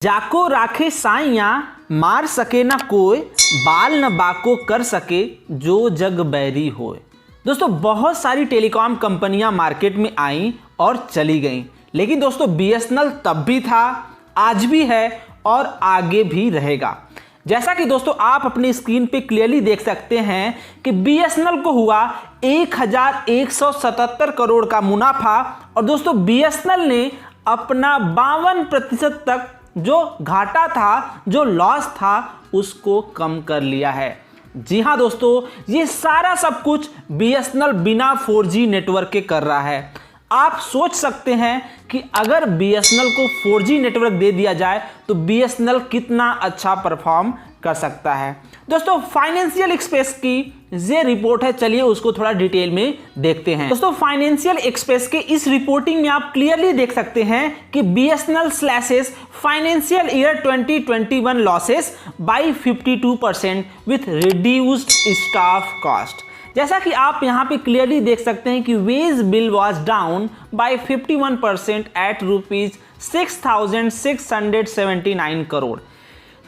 जाको राखे साइया मार सके ना कोई, बाल न बाको कर सके जो जग बैरी होए। दोस्तों बहुत सारी टेलीकॉम कंपनियां मार्केट में आई और चली गईं, लेकिन दोस्तों बीएसएनएल तब भी था, आज भी है और आगे भी रहेगा। जैसा कि दोस्तों आप अपनी स्क्रीन पे क्लियरली देख सकते हैं कि बीएसएनएल को हुआ 1177 करोड़ का मुनाफा और दोस्तों बीएसएनएल ने अपना 52% तक जो घाटा था, जो लॉस था, उसको कम कर लिया है। जी हां दोस्तों, ये सारा सब कुछ बीएसएनएल बिना 4G नेटवर्क के कर रहा है। आप सोच सकते हैं कि अगर बीएसएनएल को 4G नेटवर्क दे दिया जाए तो बीएसएनएल कितना अच्छा परफॉर्म कर सकता है। दोस्तों फाइनेंशियल एक्सप्रेस की ये रिपोर्ट है, चलिए उसको थोड़ा डिटेल में देखते हैं। दोस्तों फाइनेंशियल एक्सप्रेस के इस रिपोर्टिंग में आप क्लियरली देख सकते हैं कि BSNL slashes financial year 2021 losses by 52% with reduced staff cost. जैसा कि आप यहां पे क्लियरली देख सकते हैं कि wage bill was down by 51% at ₹6,679 crore.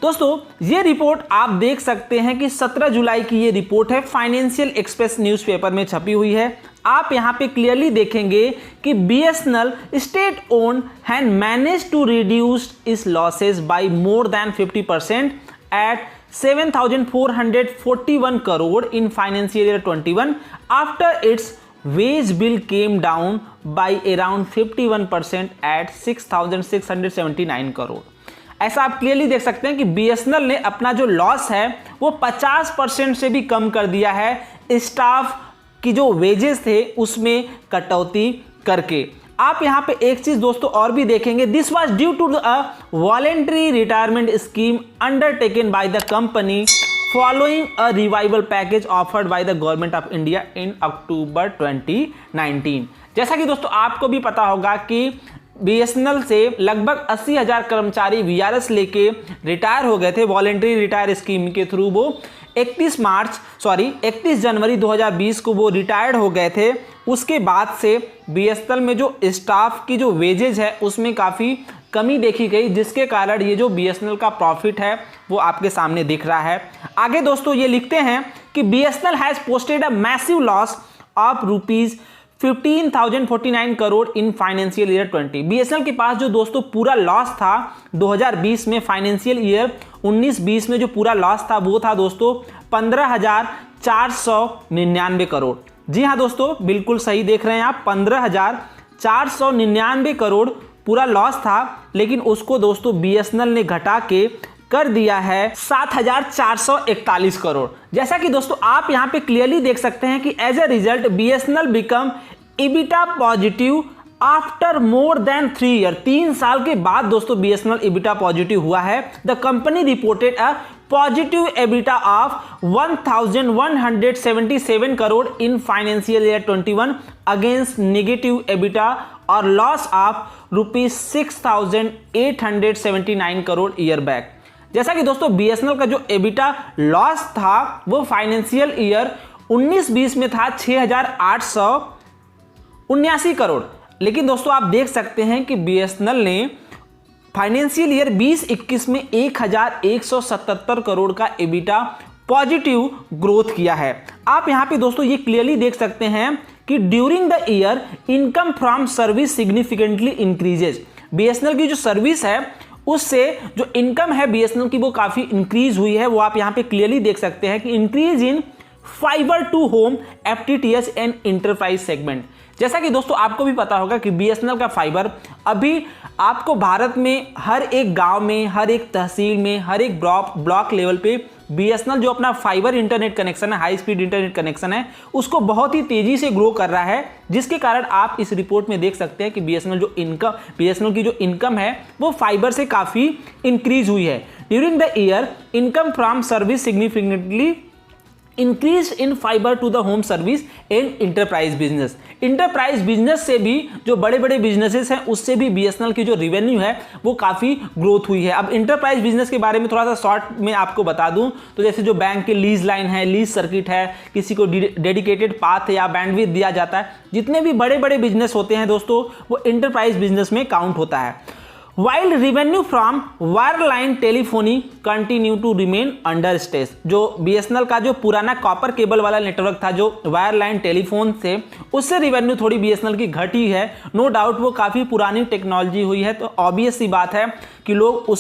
दोस्तों ये रिपोर्ट आप देख सकते हैं कि 17 जुलाई की ये रिपोर्ट है, फाइनेंशियल एक्सप्रेस न्यूज़पेपर में छपी हुई है। आप यहां पे क्लियरली देखेंगे कि BSNL state own had manage to reduce its losses by more than 50% at 7,441 crore in financial year 21 after its wage bill came down by around 51% at 6,679 crore. ऐसा आप क्लियरली देख सकते हैं कि बीएसएनएल ने अपना जो लॉस है वो 50% से भी कम कर दिया है, स्टाफ की जो वेजेस थे उसमें कटौती करके। आप यहां पे एक चीज दोस्तों और भी देखेंगे, this was due to a voluntary retirement scheme undertaken by the company following a revival package offered by the government of India in October 2019। जैसा कि दोस्तों आपको भी पता होगा कि बीएसएनएल से लगभग 80,000 कर्मचारी वीआरएस लेके रिटायर हो गए थे वॉलेंट्री रिटायर स्कीम के थ्रू। वो 31 जनवरी 2020 को वो रिटायर्ड हो गए थे। उसके बाद से बीएसएनएल में जो स्टाफ की जो वेजेज है उसमें काफ़ी कमी देखी गई, जिसके कारण ये जो बीएसएनएल का प्रॉफिट है वो आपके सामने दिख रहा है। आगे दोस्तों ये लिखते हैं कि BSNL has posted a massive loss of ₹15,049 crore in financial year 20। BSNL के पास जो दोस्तों पूरा लॉस था 2020 में, फाइनेंशियल ईयर 19-20 में जो पूरा लॉस था वो था दोस्तों 15,499 करोड़। जी हाँ दोस्तों, बिल्कुल सही देख रहे हैं आप, 15,499 करोड़ पूरा लॉस था, लेकिन उसको दोस्तों बीएसएनएल ने घटा के कर दिया है 7,441 करोड़। जैसा कि दोस्तों आप यहां पे क्लियरली देख सकते हैं कि as a result BSNL become EBITDA positive after more than 3 year. 3 साल के बाद दोस्तों बीएसएनएल EBITDA पॉजिटिव हुआ है। The company reported a positive EBITDA of 1,177 crore in financial year 21 against negative EBITDA और loss of ₹6,879 crore year back. जैसा कि दोस्तों बीएसएनएल का जो EBITDA लॉस था वो फाइनेंशियल ईयर 19-20 में था 6,879 करोड़, लेकिन दोस्तों आप देख सकते हैं कि बीएसएनएल ने फाइनेंशियल ईयर 20-21 में 1,177 करोड़ का EBITDA पॉजिटिव ग्रोथ किया है। आप यहां पे दोस्तों ये क्लियरली देख सकते हैं कि during the year income from service significantly increases. BSNL की जो सर्विस है उससे जो इनकम है बीएसएनएल की वो काफी इंक्रीज हुई है। वो आप यहां पे क्लियरली देख सकते हैं कि increase in fibre to home FTTH and enterprise segment. जैसा कि दोस्तों आपको भी पता होगा कि बीएसएनएल का फाइबर अभी आपको भारत में हर एक गांव में, हर एक तहसील में, हर एक ब्लॉक लेवल पे बीएसएनएल जो अपना फाइबर इंटरनेट कनेक्शन है, हाई स्पीड इंटरनेट कनेक्शन है, उसको बहुत ही तेजी से ग्रो कर रहा है, जिसके कारण आप इस रिपोर्ट में देख सकते हैं कि बीएसएनएल की जो इनकम है वो फाइबर से काफ़ी इंक्रीज हुई है। During the year income from service significantly increase in fibre to the home service and enterprise business. Enterprise business से भी जो बड़े बड़े बिजनेसेस हैं उससे भी बीएसएनएल की जो रेवेन्यू है वो काफ़ी ग्रोथ हुई है। अब इंटरप्राइज बिजनेस के बारे में थोड़ा सा शॉर्ट में आपको बता दूं तो जैसे जो बैंक के लीज लाइन है, लीज सर्किट है, किसी को डेडिकेटेड पाथ है या बैंडविड्थ दिया जाता है, जितने भी बड़े बड़े बिजनेस होते हैं दोस्तों वो इंटरप्राइज बिजनेस में काउंट होता है। While revenue from wireline telephony continue to remain under stress. जो बीएसएनएल का जो पुराना कॉपर केबल वाला नेटवर्क था, जो वायरलाइन टेलीफोन से, उससे रिवेन्यू थोड़ी बीएसएनएल की घटी है। नो डाउट वो काफ़ी पुरानी टेक्नोलॉजी हुई है, तो ऑब्वियस सी बात है कि लोग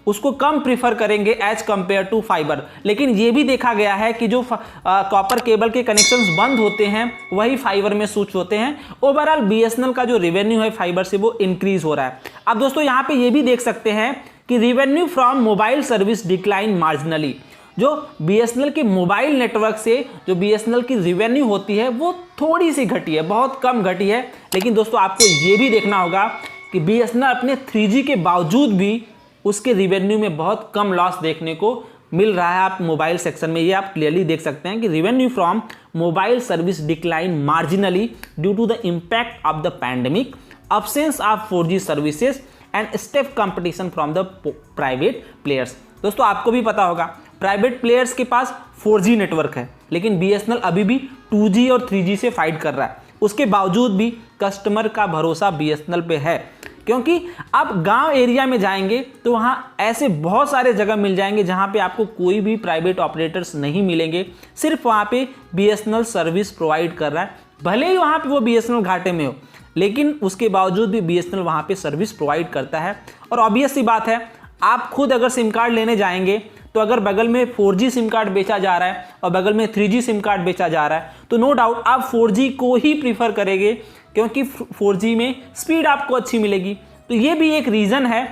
उसको कम प्रीफर करेंगे एज कंपेयर टू फाइबर। लेकिन ये भी देखा गया है कि जो कॉपर केबल के कनेक्शंस बंद होते हैं वही फाइबर में स्विच होते हैं। ओवरऑल बीएसएनएल का जो रेवेन्यू है फाइबर से वो इंक्रीज हो रहा है। अब दोस्तों यहाँ पे ये भी देख सकते हैं कि revenue from mobile service decline marginally. जो बीएसएनएल के मोबाइल नेटवर्क से जो बीएसएनएल की रिवेन्यू होती है वो थोड़ी सी घटी है, बहुत कम घटी है। लेकिन दोस्तों आपको ये भी देखना होगा कि बीएसएनएल अपने 3G के बावजूद भी उसके रिवेन्यू में बहुत कम लॉस देखने को मिल रहा है। आप मोबाइल सेक्शन में ये आप क्लियरली देख सकते हैं कि revenue from mobile service decline marginally due to the impact of the pandemic, absence of 4G services and step competition from the private players. दोस्तों आपको भी पता होगा प्राइवेट प्लेयर्स के पास 4G नेटवर्क है, लेकिन बीएसएनएल अभी भी 2G और 3G से फाइट कर रहा है। उसके बावजूद भी कस्टमर का भरोसा बीएसएनएल पे है, क्योंकि आप गांव एरिया में जाएंगे तो वहाँ ऐसे बहुत सारे जगह मिल जाएंगे जहाँ पे आपको कोई भी प्राइवेट ऑपरेटर्स नहीं मिलेंगे, सिर्फ वहाँ पे बीएसएनएल सर्विस प्रोवाइड कर रहा है। भले ही वहाँ पे वो बीएसएनएल घाटे में हो, लेकिन उसके बावजूद भी बीएसएनएल वहाँ पे सर्विस प्रोवाइड करता है। और ऑब्वियस सी बात है, आप खुद अगर सिम कार्ड लेने जाएंगे तो अगर बगल में 4G सिम कार्ड बेचा जा रहा है और बगल में 3G सिम कार्ड बेचा जा रहा है तो नो डाउट आप 4G को ही प्रीफर करेंगे, क्योंकि 4G में स्पीड आपको अच्छी मिलेगी। तो ये भी एक रीज़न है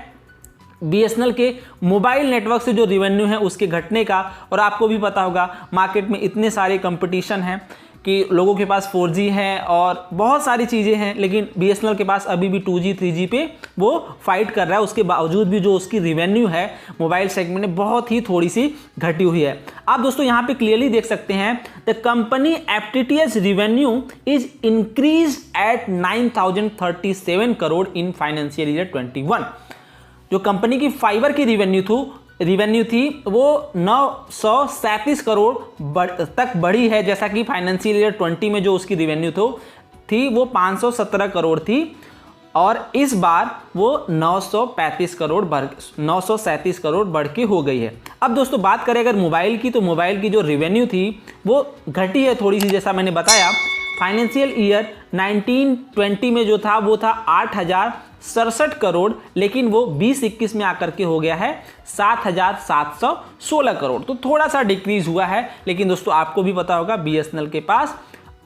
बीएसएनएल के मोबाइल नेटवर्क से जो रिवेन्यू है उसके घटने का। और आपको भी पता होगा मार्केट में इतने सारे कंपटीशन हैं कि लोगों के पास 4G है और बहुत सारी चीज़ें हैं, लेकिन बीएसएनएल के पास अभी भी 2G 3G पे वो फाइट कर रहा है। उसके बावजूद भी जो उसकी रिवेन्यू है मोबाइल सेगमेंट में बहुत ही थोड़ी सी घटी हुई है। आप दोस्तों यहाँ पे क्लियरली देख सकते हैं the company FTTH revenue is increase at 9,037 crore in financial year 21। जो कंपनी की फाइबर की रिवेन्यू थी वो 937 करोड़ तक बढ़ी है, जैसा कि फाइनेंशियल ईयर 20 में जो उसकी रिवेन्यू थी वो 517 करोड़ थी और इस बार वो 937 करोड़ बढ़ के हो गई है। अब दोस्तों बात करें अगर मोबाइल की, तो मोबाइल की जो रिवेन्यू थी वो घटी है थोड़ी सी, जैसा मैंने बताया। फाइनेंशियल ईयर 1920 में जो था वो था 8,067 करोड़, लेकिन वो 20-21 में आकर के हो गया है 7,716 करोड़। तो थोड़ा सा डिक्रीज हुआ है। लेकिन दोस्तों आपको भी पता होगा बीएसएनएल के पास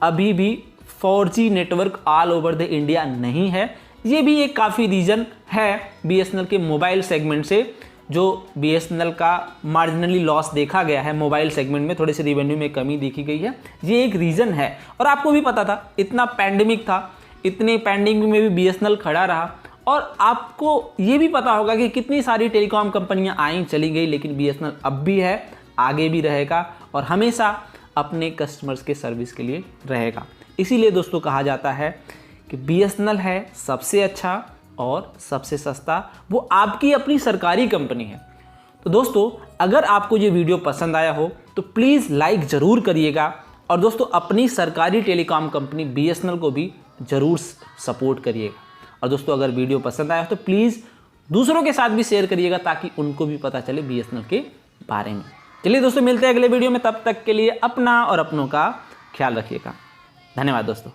अभी भी 4G network all over the India नहीं है। ये भी एक काफ़ी रीज़न है बीएसएनएल के मोबाइल सेगमेंट से जो बीएसएनएल का मार्जिनली लॉस देखा गया है। मोबाइल सेगमेंट में थोड़ी सी रिवेन्यू में कमी देखी गई है, ये एक रीज़न है। और आपको भी पता था इतना पैंडेमिक था, इतने पैंडेमिक में भी बीएसएनएल खड़ा रहा। और आपको ये भी पता होगा कि कितनी सारी टेलीकॉम कंपनियां आई चली गई, लेकिन बीएसएनएल अब भी है, आगे भी रहेगा और हमेशा अपने कस्टमर्स के सर्विस के लिए रहेगा। इसीलिए दोस्तों कहा जाता है कि बीएसएनएल है सबसे अच्छा और सबसे सस्ता, वो आपकी अपनी सरकारी कंपनी है। तो दोस्तों अगर आपको ये वीडियो पसंद आया हो तो प्लीज़ लाइक ज़रूर करिएगा और दोस्तों अपनी सरकारी टेलीकॉम कंपनी बीएसएनएल को भी ज़रूर सपोर्ट करिएगा। और दोस्तों अगर वीडियो पसंद आया तो प्लीज़ दूसरों के साथ भी शेयर करिएगा ताकि उनको भी पता चले बीएसएनएल के बारे में। चलिए दोस्तों मिलते हैं अगले वीडियो में, तब तक के लिए अपना और अपनों का ख्याल रखिएगा। धन्यवाद दोस्तों।